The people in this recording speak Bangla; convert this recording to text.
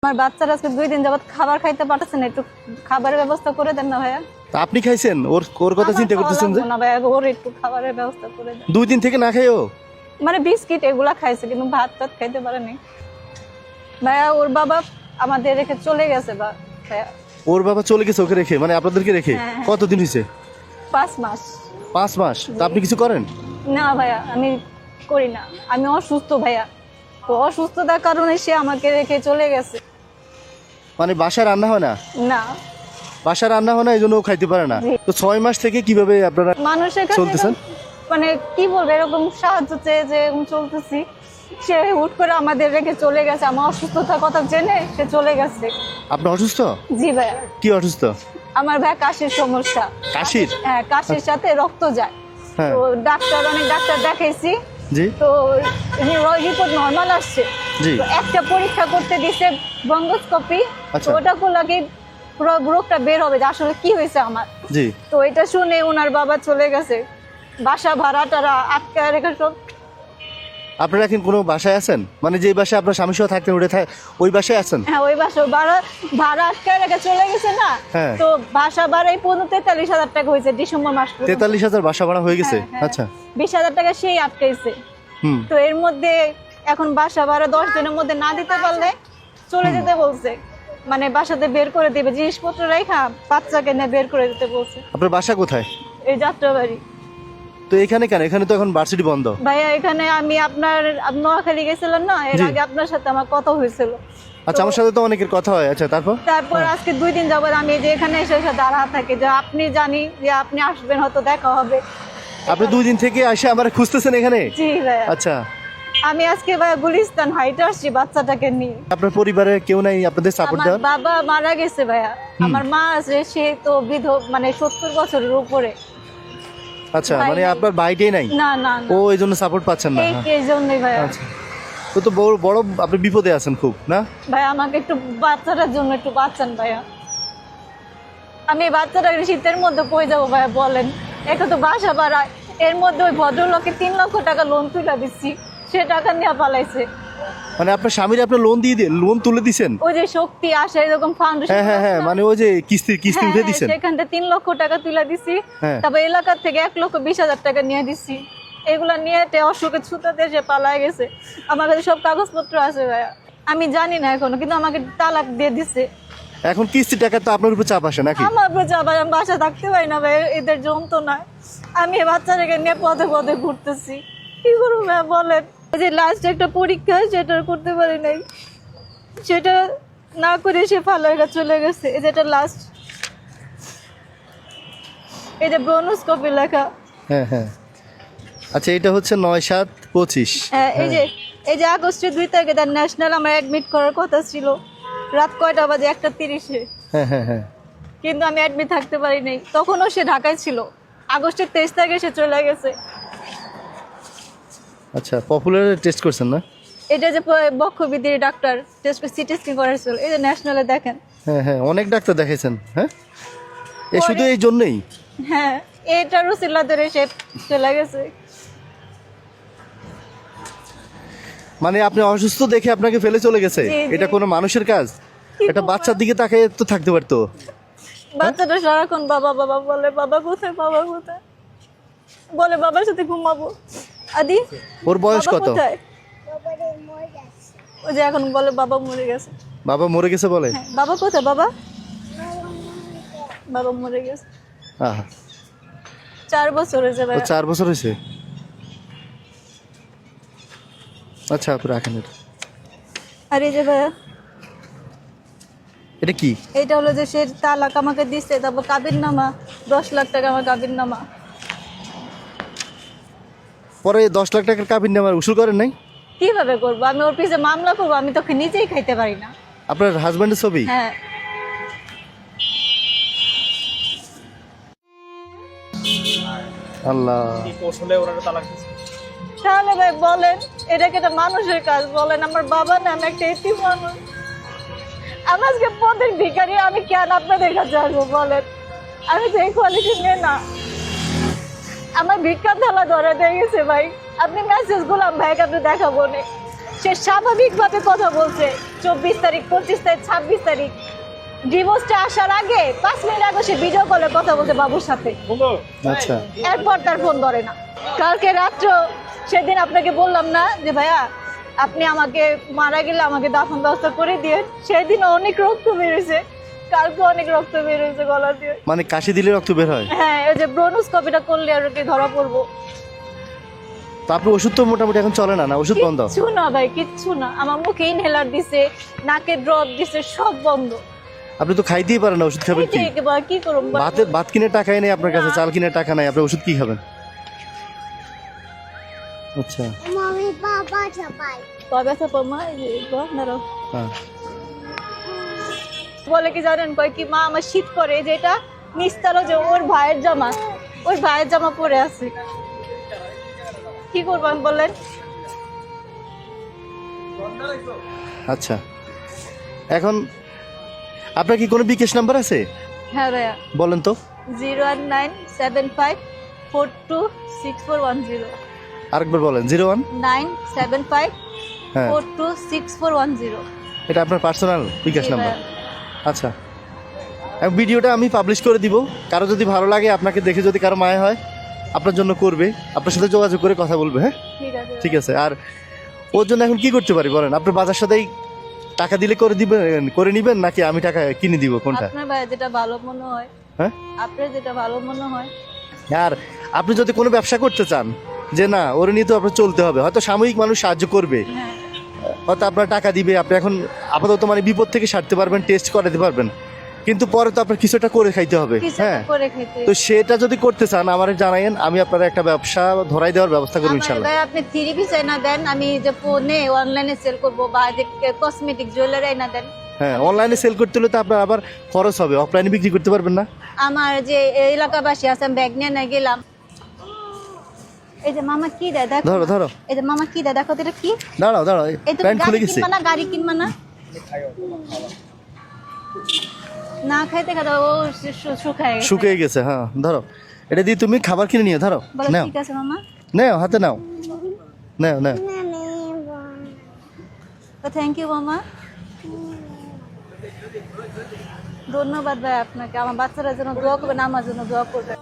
আমার বাচ্চারা আজকে 2 দিন যাবত খাবার খাইতে পারতেছে না, একটু খাবারের ব্যবস্থা করে দেন না ভাইয়া। তা আপনি খাইছেন? ওর ওর কথা চিন্তা করতেছেন যে না ভাইয়া, ওর একটু খাবারের ব্যবস্থা করে দেন। 2 দিন থেকে না খাইও? মানে বিস্কিট এগুলা খাইছে কিন্তু ভাত টাত খাইতে পারেনি ভাইয়া। ওর বাবা আমাদের রেখে চলে গেছে ভাইয়া। ওর বাবা চলে গেছে ওকে রেখে, মানে আপনাদেরকে রেখে? হ্যাঁ। কতদিন হয়েছে? 5 মাস। 5 মাস? তা আপনি কিছু করেন না ভাইয়া, আমি করি না, আমি অসুস্থ ভাইয়া। তো অসুস্থতার কারণে সে আমাকে রেখে চলে গেছে। মানে বাসায় রান্না হয় না? না, বাসায় রান্না হয় না, এই জন্য ও খাইতে পারে না। জি। তো 6 মাস থেকে কিভাবে আপনারা মানুষের কাছে চলতেছেন? মানে কি বলবো, এরকম সাহায্য চেয়ে যে এরকম চলতেছি। সে হুট করে আমাদের রেখে চলে গেছে, আমার অসুস্থতার কথা জেনে সে চলে গেছে। আপনি অসুস্থ? জি ভাইয়া, কি অসুস্থ? আমার ভাই কাশির সমস্যা। কাশির? হ্যাঁ, কাশির সাথে রক্ত যায়। হ্যাঁ। তো অনেক ডাক্তার দেখাইছি, জি তো রিপোর্ট নর্মাল আসছে। জি। তো একটা পরীক্ষা করতে দিছে, ব্রঙ্কোস্কোপি। আচ্ছা। তো ওটা করলে কি পুরো রোগটা বের হবে যে আসলে কি হয়েছে আমার। জি। তো এটা শুনে ওনার বাবা চলে গেছে, বাসা ভাড়া টারা আটকায় রেখে সব। আপনারা এখন কোনো বাসায় আছেন? মানে যে বাসায় আপনার স্বামী সহ থাকতেন ওই বাসায় আছেন? হ্যাঁ, ওই বাসা ভাড়া আটকায় রেখে চলে গেছে না। হ্যাঁ। তো বাসা ভাড়াই 43,000 টাকা হয়েছে ডিসেম্বর মাস পর্যন্ত। 43,000 বাসা ভাড়া হয়ে গেছে? হ্যাঁ, হ্যাঁ। আচ্ছা। 20,000 টাকা সেই আটকাইছে। হুম। তো এর মধ্যে এখন বাসা ভাড়া 10 দিনের মধ্যে না দিতে পারলে চলে যেতে বলছে। মানে বাসাতে বের করে দিবে, জিনিসপত্র রেখা বাচ্চাকে নিয়ে বের করে দিতে বলছে। আপনার বাসা কোথায়? এই যাত্রাবাড়ি। তো এখানে কেন? এখানে তো এখন ভার্সিটি বন্ধ। ভাইয়া, এখানে আমি আপনার নোয়াখালী গেছিলাম না, এর জি। আগে আপনার সাথে আমার কথা হয়েছিল। আচ্ছা, আমার সাথে তো অনেকের কথা হয়। আচ্ছা, তারপর আজকে 2 দিন যাবত আমি যে এখানে এসে দাঁড়া থাকি, যে আপনি জানি যে আপনি আসবেন, হয়তো দেখা হবে। আপনি 2 দিন থেকে এসে আমার খুঁজতেছেন এখানে? জি ভাইয়া। আচ্ছা। আমি আজকে ভাইয়া গুলিস্তান হাইটে আসছি বাচ্চাটাকে নিয়ে। আপনার পরিবারে কেউ নাই আপনাদের সাপোর্ট আমার দেওয়ার? বাবা মারা গেছে ভাইয়া, আমার মা আছে, সে তো মানে 70 বছরের উপরে। আচ্ছা, ভাই মানে নাই। আপনার ভাইটাই নাই? না না ও না, এই জন্য সাপোর্ট পাচ্ছেন না? এই জন্যই ভাইয়া। আচ্ছা। তো বড় বড় আপনি বিপদে আছেন খুব, না? ভাই আমাকে একটু বাচ্চাটার জন্য একটু বাঁচান ভাইয়া। আমি এই বাচ্চাটাকে শীতের মধ্যে পড়ে যাবো ভাইয়া, বলেন। এখন তো বাসা ভাড়া, এর মধ্যে ওই ভদ্রলোকে 3 লক্ষ টাকা লোন তুলে দিচ্ছি, সে টাকা নিয়ে পালাইছে। মানে আপনার স্বামীর আপনার লোন তুলে দিছেন? ওই যে শক্তি আসে এরকম ফাউন্ডেশন। হ্যাঁ হ্যাঁ হ্যাঁ, মানে ওই যে কিস্তি উঠে দিছেন? সেখান থেকে 3 লক্ষ টাকা তুলে দিছি। হ্যাঁ। তারপর এলাকার থেকে 1,20,000 টাকা নিয়ে দিছি। এগুলা নিয়ে অশোকে ছুটাতে সে পালায় গেছে। আমার কাছে সব কাগজপত্র আছে ভাইয়া, আমি জানি না এখনো, কিন্তু আমাকে তালাক দিয়ে দিছে। এখন কিস্তি টাকা তো আপনার উপর চাপ আসে নাকি? আমার উপর যাবার, আমি বাসা থাকতে পারি না ভাই, এদের যন্ত্রণায় আমি এই বাচ্চাটাকে নিয়ে পথে পথে ঘুরতেছি। কি করবো ভাইয়া বলেন? এই যে লাস্ট একটা পরীক্ষা, সেটা করতে পারি নাই, সেটা না করে সে ফালাইরা চলে গেছে। এই যে এটা লাস্ট, এই যে ব্রনোস্কোপি লেখা। হ্যাঁ হ্যাঁ। আচ্ছা, এটা হচ্ছে 9/7/25। হ্যাঁ, এই যে আগস্টের 2 তারিখে তার ন্যাশনাল আমার অ্যাডমিট করার কথা ছিল, রাত কয়টা বাজে? 1:30-এ। হ্যাঁ হ্যাঁ হ্যাঁ। কিন্তু আমি অ্যাডমিট থাকতে পারি নাই, তখনও সে ঢাকায় ছিল। আগস্টের 23 তারিখে সে চলে গেছে। আচ্ছা, পপুলার টেস্ট করছেন না? এটা যে বক্ষবিধির ডাক্তার টেস্ট সিটি স্ক্যান করেছিল, এই যে ন্যাশনালে দেখেন। হ্যাঁ হ্যাঁ, অনেক ডাক্তার দেখাইছেন। হ্যাঁ, শুধু এই জন্যই? হ্যাঁ, এটারও সিলা ধরে সে চলে গেছে। মানে আপনি অসুস্থ দেখে আপনাকে ফেলে চলে গেছে? জি, জি। এটা কোনো মানুষের কাজ? কি এটা বলবো? বাচ্চার দিকে তাকিয়ে তো থাকতে পারতো। বাচ্চাটা সারাক্ষণ বাবা বাবা বলে, বাবা কোথায়, বাবা কোথায় বলে, বাবার সাথে ঘুমাবো। আদি, ওর বয়স বাবা কত? কোথায়? ও যে এখন বলে বাবা মরে গেছে। বাবা মরে গেছে বলে? হ্যাঁ, বাবা কোথায়? বাবা বাবা মরে গেছে। আহা, 4 বছর হয়েছে ও ভাইয়া। 4 বছর হয়েছে? আচ্ছা, আপনি রাখেন এটা। আর এই যে ভাইয়া, এটা কি? এটা হলো যে সে তালাক আমাকে দিচ্ছে, তারপর কাবির নামা 10 লাখ টাকা আমার কাবির নামা। পরে 10 লাখ টাকার কাবিন নামার উসুল করেন নাই? কিভাবে করবো? আমি ওর পিছে মামলা করবো? আমি তোকে নিজেই খাইতে পারি না। আপনার হাজবেন্ডের ছবি? হ্যাঁ। আল্লাহ। তাহলে ভাই বলেন, এটা কি একটা মানুষের কাজ? বলেন, আমার বাবা না, আমি একটা এতিম মানুষ। আমি আজকে পথের ভিখারি, আমি কেন আপনাদের কাছে আসবো বলেন? আমি তো এই কোয়ালিটি নিয়ে না, আমার ভিক্ষা থালা ধরে দিয়ে গেছে ভাই। আপনি মেসেজ গুলাম ভাইকে আপনি দেখাবো না, সে স্বাভাবিকভাবে কথা বলছে 24 তারিখ 25 তারিখ 26 তারিখ ডিভোর্সটা আসার আগে 5 মিনিট আগে সে ভিডিও কলে কথা বলছে বাবুর সাথে। আচ্ছা এরপর তার ফোন ধরে না। কালকে রাত্র সেদিন আপনাকে বললাম না যে ভাইয়া আপনি আমাকে মারা গেলে আমাকে দাফন ব্যবস্থা করে দিয়ে, সেদিনও অনেক রক্ত বেরোছে, কালকে অনেক রক্ত বেরোছে গলা দিয়ে। মানে কাশি দিলে রক্ত বের হয়? হ্যাঁ, ওই যে ব্রোনোস্কোপিটা করলে আর কি ধরা পড়বো। তো আপনার ওষুধ তো মোটামুটি এখন চলে না, না ওষুধ বন্ধ? কিচ্ছু না ভাই, কিচ্ছু না। আমার মুখে ইনহেলার দিছে, নাকে ড্রপ দিছে, সব বন্ধ। আপনি তো খাইতেই পারেন না, ওষুধ খাবেন কি? কি করব? ভাত কিনে টাকাই নেই আপনার কাছে, চাল কিনে টাকা নাই, আপনি ওষুধ কি খাবেন? আচ্ছা মামি বাবা চাপাই কবে থেকে মা এই যে গহনারও হ্যাঁ। বলে কি জানেন, কয় কি মা আমার শীত করে, যেটা নিস্তারও যে ওর ভাইয়ের জামা পরে আছে। কি করবেন বলেন? আচ্ছা এখন আপনার কি কোনো বিকাশ নাম্বার আছে? হ্যাঁ ভাইয়া, বলেন তো। 01975426410 আরেকবার বলেন। 01 975 হ্যাঁ 426410। এটা আপনার পার্সোনাল বিকাশ নাম্বার? আচ্ছা ভিডিওটা আমি পাবলিশ করে দিব, কারো যদি ভালো লাগে, আপনাকে দেখে যদি কারো মায়া হয় আপনার জন্য করবে, আপনার সাথে যোগাযোগ করে কথা বলবে। হ্যাঁ ঠিক আছে ঠিক আছে। আর ওর জন্য এখন কি করতে পারি বলেন? আপনার বাজার সাথেই টাকা দিলে করে দিবেন, করে নিবেন, নাকি আমি টাকা কিনে দিব, কোনটা? আপনার ভাই যেটা ভালো মনে হয়। হ্যাঁ আপনার যেটা ভালো মনে হয়। আর আপনি যদি কোনো ব্যবসা করতে চান, যে না ওরে নিয়ে তো আপনার চলতে হবে, হয়তো সাময়িক মানুষ সাহায্য করবে, হ্যাঁ, হয়তো আপনার টাকা দিবে, আপনি এখন আপাতত মানে বিপদ থেকে সারতে পারবেন, টেস্ট করাতে পারবেন, কিন্তু পরে তো আপনার কিছুটা করে খাইতে হবে। কিছু হ্যাঁ করে খেতে। তো সেটা যদি করতে চান আমার জানাইন, আমি আপনার একটা ব্যবসা ধরাই দেওয়ার ব্যবস্থা করবো আমার ইনশাল্লাহ। ভাই আপনি 3 পিস আইনা দেন, আমি যে ফোনে অনলাইনে সেল করব, বা যে কসমেটিক জুয়েলারি আইনা দেন। হ্যাঁ অনলাইনে সেল করতে হলে তো আপনার আবার খরচ হবে, অফলাইনে বিক্রি করতে পারবেন না। আমার যে এলাকাবাসী আছে, আমি ব্যাগ নিয়ে না গেলাম। এই যে মামা কি দেয় দেখো, ধরো ধরো, এই যে মামা কি দেয় দেখো তো, এটা কি? দাঁড়াও দাঁড়াও, এই তো প্যান্ট খুলে গাড়ি গেছে। কিনবা না, গাড়ি কিনবা না, না খাইতে খাইতে ও শুকায় গেছে। শুকিয়ে গেছে। হ্যাঁ ধরো, এটা দিয়ে তুমি খাবার কিনে নিও, ধরো বলো নাও ঠিক আছে মামা, নাও, হাতে নাও, নাও নাও। তো থ্যাংক ইউ মামা, ধন্যবাদ ভাই আপনাকে। আমার বাচ্চারা যেন দোয়া করবেন, আমার জন্য দোয়া করবেন।